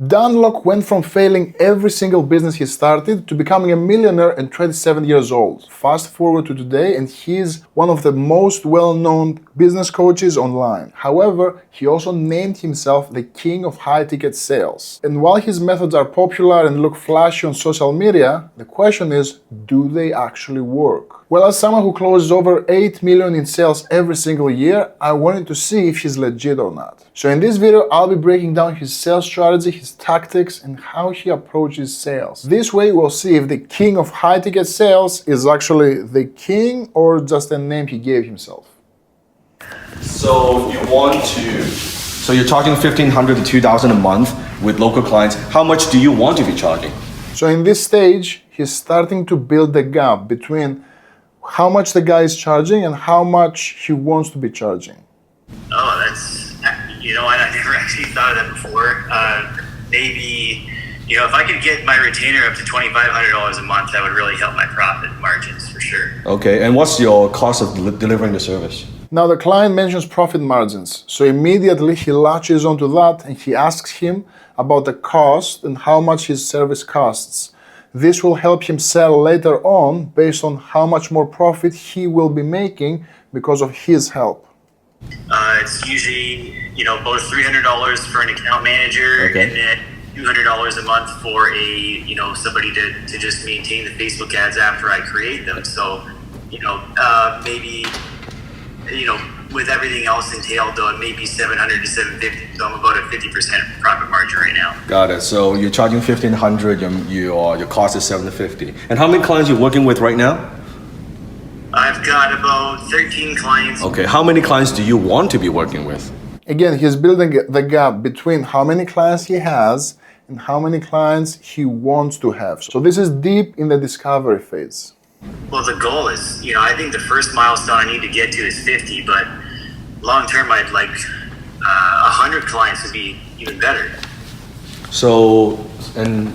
Dan Lok went from failing every single business he started to becoming a millionaire at 27 years old. Fast forward to today and he's one of the most well-known business coaches online. However, he also named himself the king of high-ticket sales. And while his methods are popular and look flashy on social media, the question is, do they actually work? Well, as someone who closes over 8 million in sales every single year, I wanted to see if he's legit or not. So in this video, I'll be breaking down his sales strategy, his tactics, and how he approaches sales. This way, we'll see if the king of high-ticket sales is actually the king or just a name he gave himself. So you're charging $1,500 to $2,000 a month with local clients. How much do you want to be charging? So in this stage, he's starting to build the gap between how much the guy is charging and how much he wants to be charging. Oh, that's, I never actually thought of that before. Maybe, if I could get my retainer up to $2,500 a month, that would really help my profit margins for sure. Okay, and what's your cost of delivering the service? Now the client mentions profit margins, so immediately he latches onto that and he asks him about the cost and how much his service costs. This will help him sell later on based on how much more profit he will be making because of his help. It's usually, about $300 for an account manager, okay, and then $200 a month for somebody to just maintain the Facebook ads after I create them. So, maybe, with everything else entailed, though, it may be $700 to $750. So I'm about a 50% profit margin right now. Got it. So you're charging $1,500. Your cost is $750. And how many clients you're working with right now? I've got about 13 clients. Okay. How many clients do you want to be working with? Again, he's building the gap between how many clients he has and how many clients he wants to have. So this is deep in the discovery phase. Well, the goal is, I think the first milestone I need to get to is 50, but long term, I'd like 100 clients to be even better. So, and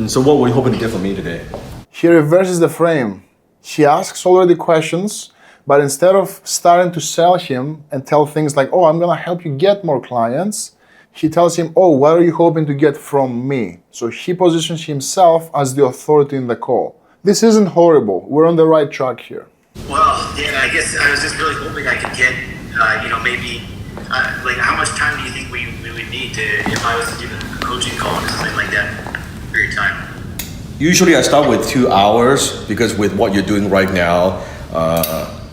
so what were you hoping to get from me today? He reverses the frame. He asks already questions, but instead of starting to sell him and tell things like, oh, I'm gonna help you get more clients, he tells him, oh, what are you hoping to get from me? So he positions himself as the authority in the call. This isn't horrible. We're on the right track here. Well, yeah, I guess I was just really hoping I could get, maybe, how much time do you think we would need if I was to do a coaching call or something like that for your time? Usually I start with 2 hours because with what you're doing right now,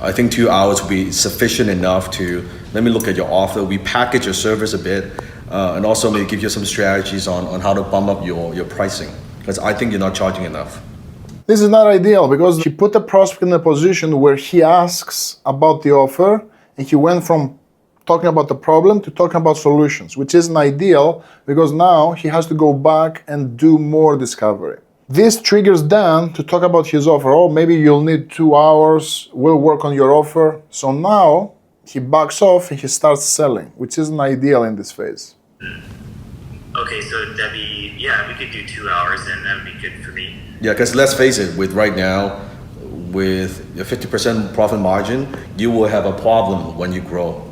I think 2 hours will be sufficient enough to, let me look at your offer. We package your service a bit and also maybe give you some strategies on how to bump up your pricing because I think you're not charging enough. This is not ideal because he put the prospect in a position where he asks about the offer and he went from talking about the problem to talking about solutions, which isn't ideal because now he has to go back and do more discovery. This triggers Dan to talk about his offer. Oh, maybe you'll need 2 hours, we'll work on your offer. So now he backs off and he starts selling, which isn't ideal in this phase. Okay, so that'd be, we could do 2 hours and that would be good for me. Yeah, because let's face it, with right now, with your 50% profit margin, you will have a problem when you grow.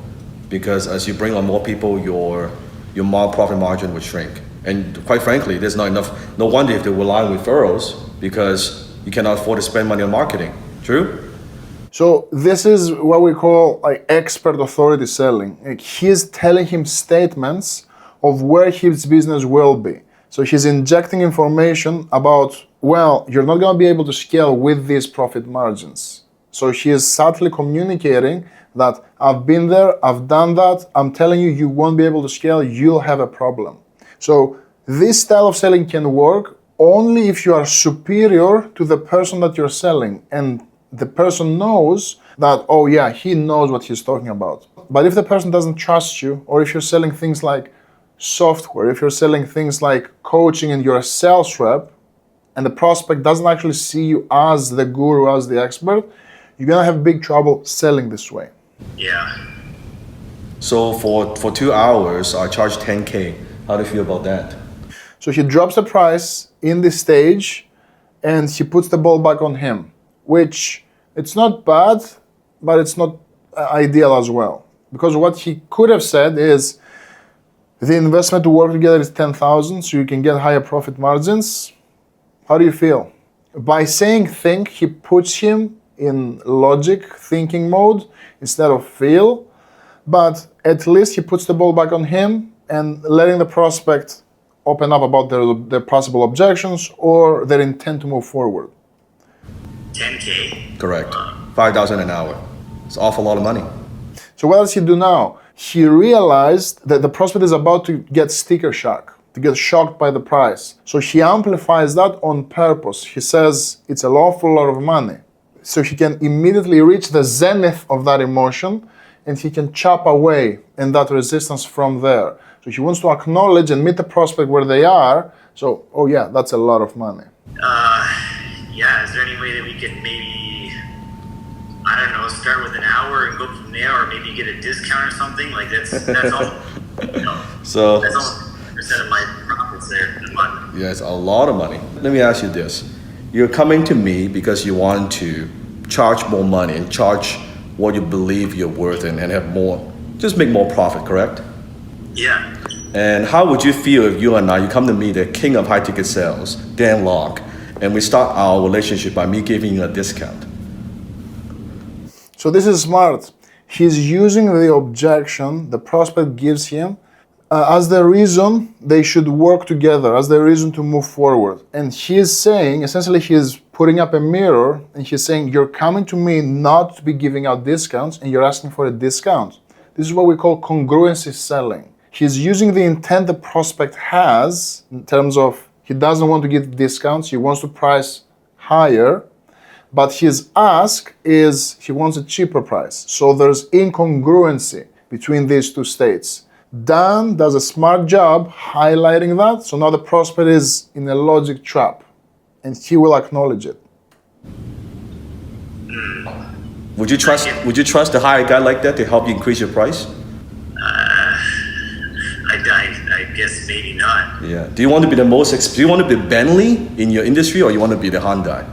Because as you bring on more people, your profit margin will shrink. And quite frankly, there's not enough, no wonder if they rely on referrals because you cannot afford to spend money on marketing. True? So this is what we call expert authority selling. He's telling him statements of where his business will be. So he's injecting information about, well, you're not going to be able to scale with these profit margins. So he is subtly communicating that I've been there, I've done that, I'm telling you, you won't be able to scale, you'll have a problem. So this style of selling can work only if you are superior to the person that you're selling and the person knows that, oh yeah, he knows what he's talking about. But if the person doesn't trust you, or if you're selling things like software, if you're selling things like coaching and you're a sales rep and the prospect doesn't actually see you as the guru, as the expert, you're gonna have big trouble selling this way. Yeah. So for 2 hours, I charge 10K. How do you feel about that? So he drops the price in this stage and he puts the ball back on him, which it's not bad, but it's not ideal as well. Because what he could have said is, The investment to work together is 10,000, so you can get higher profit margins. How do you feel? By saying think, he puts him in logic thinking mode instead of feel, but at least he puts the ball back on him and letting the prospect open up about their possible objections or their intent to move forward. 10K. Correct. 5,000 an hour. It's an awful lot of money. So what does he do now? He realized that the prospect is about to get sticker shock, to get shocked by the price. So he amplifies that on purpose. He says it's an awful lot of money. So he can immediately reach the zenith of that emotion and he can chop away in that resistance from there. So he wants to acknowledge and meet the prospect where they are. So, oh yeah, that's a lot of money. Yeah, is there any way that we could maybe, I don't know, start with an hour and go from there, or maybe get a discount or something? Like that's all, you know, So, that's all percent of my profits there in a month. yeah, it's a lot of money. Let me ask you this. You're coming to me because you want to charge more money and charge what you believe you're worth and have more, just make more profit, correct? Yeah. And how would you feel if you come to me, the king of high ticket sales, Dan Locke, and we start our relationship by me giving you a discount? So this is smart. He's using the objection the prospect gives him as the reason they should work together, as the reason to move forward. And he is saying, essentially he's putting up a mirror and he's saying, you're coming to me not to be giving out discounts and you're asking for a discount. This is what we call congruency selling. He's using the intent the prospect has in terms of he doesn't want to give discounts, he wants to price higher, but his ask is he wants a cheaper price. So there's incongruency between these two states. Dan does a smart job highlighting that, so now the prospect is in a logic trap, and he will acknowledge it. Would you trust to hire a guy like that to help you increase your price? I guess maybe not. Yeah. Do you want to be do you want to be Bentley in your industry, or you want to be the Hyundai?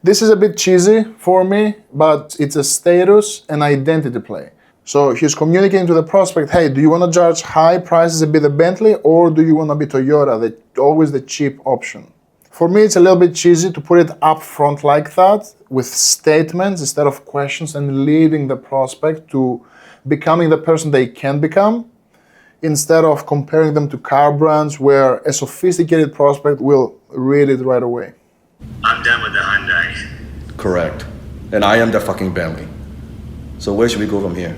This is a bit cheesy for me, but it's a status and identity play. So he's communicating to the prospect, hey, do you want to charge high prices and be the Bentley, or do you want to be Toyota, always the cheap option? For me, it's a little bit cheesy to put it up front like that, with statements instead of questions, and leading the prospect to becoming the person they can become, instead of comparing them to car brands where a sophisticated prospect will read it right away. I'm done with the Hyundai. Correct. And I am the fucking Bentley. So where should we go from here?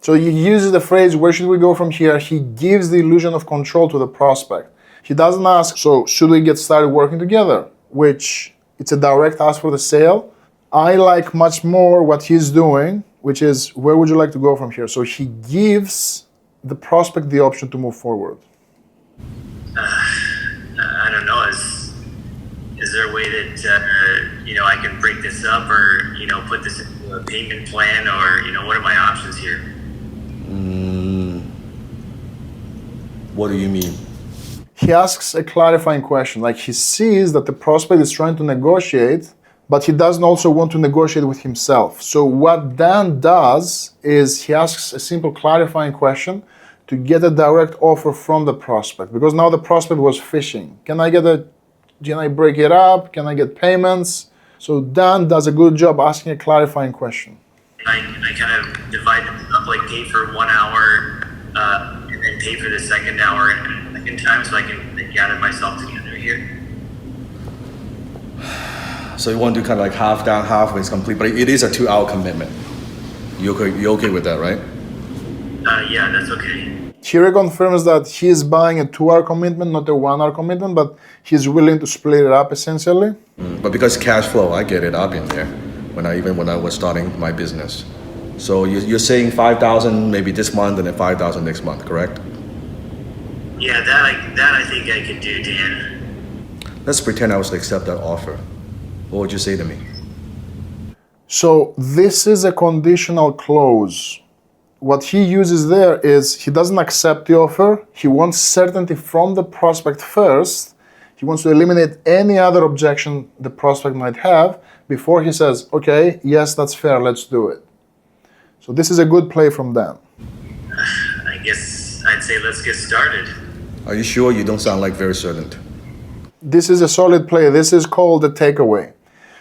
So he uses the phrase, where should we go from here? He gives the illusion of control to the prospect. He doesn't ask, so should we get started working together? Which, it's a direct ask for the sale. I like much more what he's doing, which is, where would you like to go from here? So he gives the prospect the option to move forward. I don't know. Is there a way that I can break this up, or put this into a payment plan, or what are my options here? What do you mean? He asks a clarifying question, like he sees that the prospect is trying to negotiate, but he doesn't also want to negotiate with himself. So what Dan does is he asks a simple clarifying question to get a direct offer from the prospect, because now the prospect was fishing. Can I break it up? Can I get payments? So Dan does a good job asking a clarifying question. I kind of divide them up, like pay for 1 hour, and then pay for the second hour and the second time, so I can gather myself together here. So you want to do kind of like half down, half when it's complete, but it is a 2-hour commitment. You're okay with that, right? Yeah, that's okay. He reconfirms that he is buying a 2-hour commitment, not a 1-hour commitment, but he's willing to split it up essentially. But because cash flow, I get it. I've been there when I was starting my business. So you're saying 5,000 maybe this month and then 5,000 next month, correct? Yeah, that I think I could do, Dan. Let's pretend I was to accept that offer. What would you say to me? So this is a conditional clause. What he uses there is he doesn't accept the offer. He wants certainty from the prospect first. He wants to eliminate any other objection the prospect might have before he says, okay, yes, that's fair, let's do it. So this is a good play from Dan. I guess I'd say let's get started. Are you sure? You don't sound like very certain. This is a solid play. This is called the takeaway.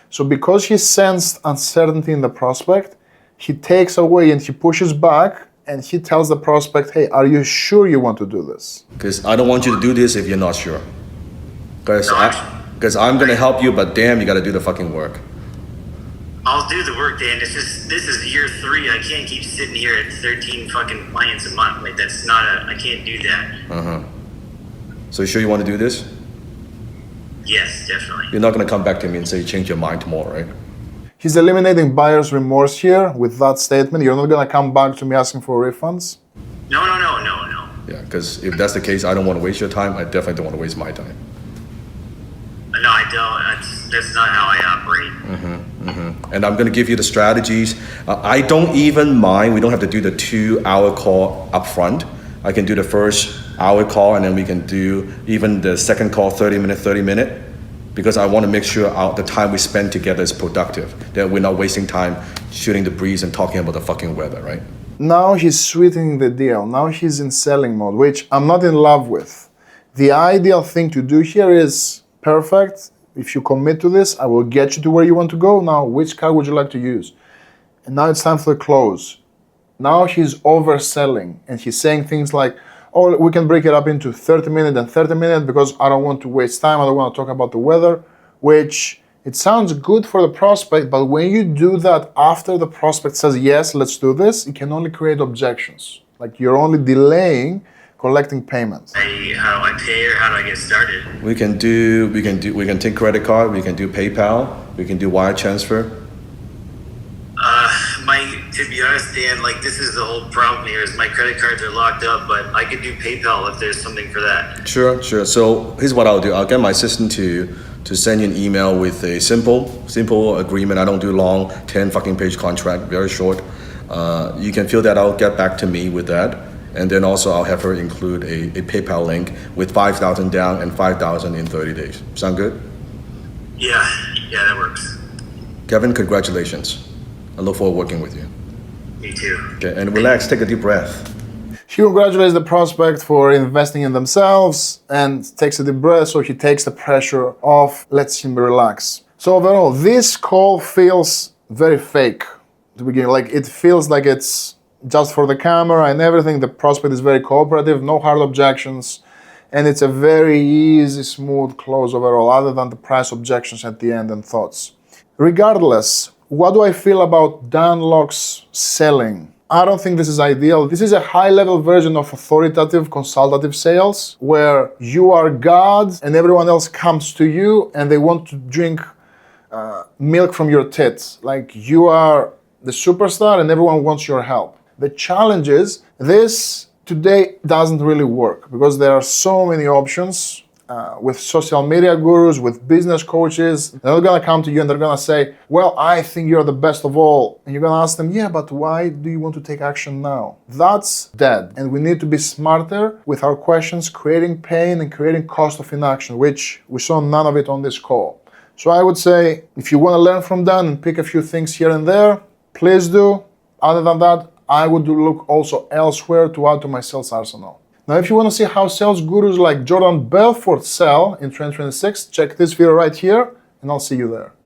So because he sensed uncertainty in the prospect, he takes away and he pushes back and he tells the prospect, hey, are you sure you want to do this? Because I don't want you to do this if you're not sure. Because I'm going to help you, but damn, you got to do the fucking work. I'll do the work, Dan. This is year 3. I can't keep sitting here at 13 fucking clients a month. Like that's not I can't do that. So you sure you want to do this? Yes, definitely. You're not going to come back to me and say you change your mind tomorrow, right? He's eliminating buyer's remorse here with that statement. You're not going to come back to me asking for refunds. No. Yeah, because if that's the case, I don't want to waste your time. I definitely don't want to waste my time. No, I don't. That's not how I operate. And I'm going to give you the strategies. I don't even mind. We don't have to do the 2-hour call up front. I can do the first hour call and then we can do even the second call 30 minute. Because I want to make sure the time we spend together is productive. That we're not wasting time shooting the breeze and talking about the fucking weather, right? Now he's sweetening the deal. Now he's in selling mode, which I'm not in love with. The ideal thing to do here is perfect. If you commit to this, I will get you to where you want to go. Now, which car would you like to use? And now it's time for the close. Now he's overselling and he's saying things like, oh, we can break it up into 30 minutes and 30 minutes because I don't want to waste time. I don't want to talk about the weather, which it sounds good for the prospect, but when you do that after the prospect says, yes, let's do this, it can only create objections. Like you're only delaying collecting payments. How do I pay or how do I get started? We can take credit card, we can do PayPal, we can do wire transfer. To be honest, Dan, like this is the whole problem here is my credit cards are locked up, but I could do PayPal if there's something for that. Sure. So here's what I'll do. I'll get my assistant to send you an email with a simple agreement. I don't do long 10 fucking page contract, very short. You can fill that out, get back to me with that. And then also I'll have her include a PayPal link with 5,000 down and 5,000 in 30 days. Sound good? Yeah, that works. Kevin, congratulations. I look forward to working with you. Me too. Okay, and relax, take a deep breath. He congratulates the prospect for investing in themselves and takes a deep breath, so he takes the pressure off, lets him relax. So overall, this call feels very fake to begin. Like it feels like it's just for the camera and everything. The prospect is very cooperative, no hard objections, and it's a very easy, smooth close overall, other than the price objections at the end and thoughts. Regardless, what do I feel about Dan Lok's selling? I don't think this is ideal. This is a high-level version of authoritative consultative sales where you are God and everyone else comes to you and they want to drink milk from your tits. Like you are the superstar and everyone wants your help. The challenge is this today doesn't really work because there are so many options. With social media gurus, with business coaches, they're not gonna come to you and they're gonna say, well, I think you're the best of all. And you're gonna ask them, yeah, but why do you want to take action now? That's dead. And we need to be smarter with our questions, creating pain and creating cost of inaction, which we saw none of it on this call. So I would say, if you wanna learn from Dan and pick a few things here and there, please do. Other than that, I would look also elsewhere to add to my sales arsenal. Now, if you want to see how sales gurus like Jordan Belfort sell in 2026, check this video right here, and I'll see you there.